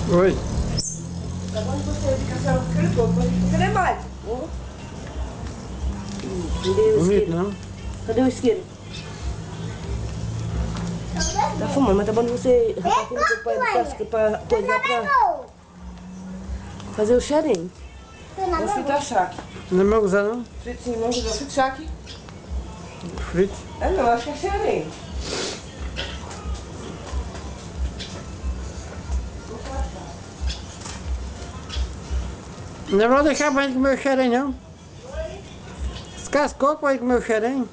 Oi. Tá bom de você ficar só com aquele pouco, cadê mais? Cadê o Bonito, isqueiro? não? Cadê o isqueiro? Tá fumando, mas tá bom de você rapar aquele pouco pra coisar pra fazer o cheirinho. Vou fritar charque. Não é meu gozar, não? Frito sim, não, frito charque. Frito. É não, acho que é cheirinho. Não vou deixar pra gente comer o xerém, não. Descascou pra gente comer o xerém.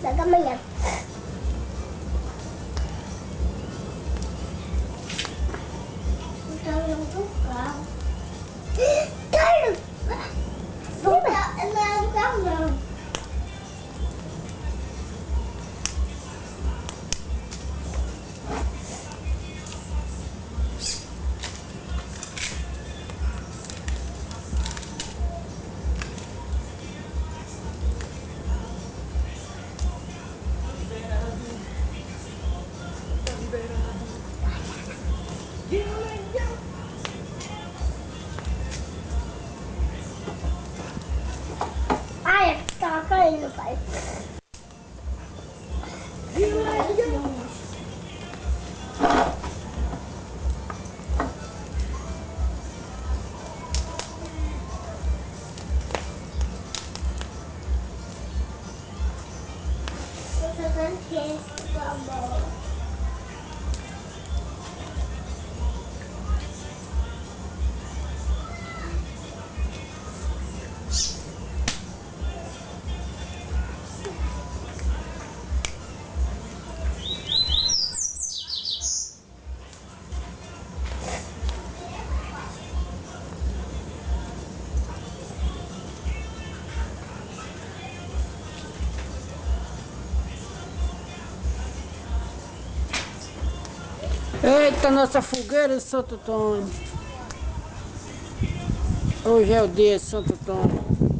Da manhã. Então eu vou pro carro. Carlos! Não é no carro, não. Ai, tá caindo, pai. Eu tô dando esse, por favor. Eita, nossa fogueira de Santo Antônio. Hoje é o dia de Santo Antônio.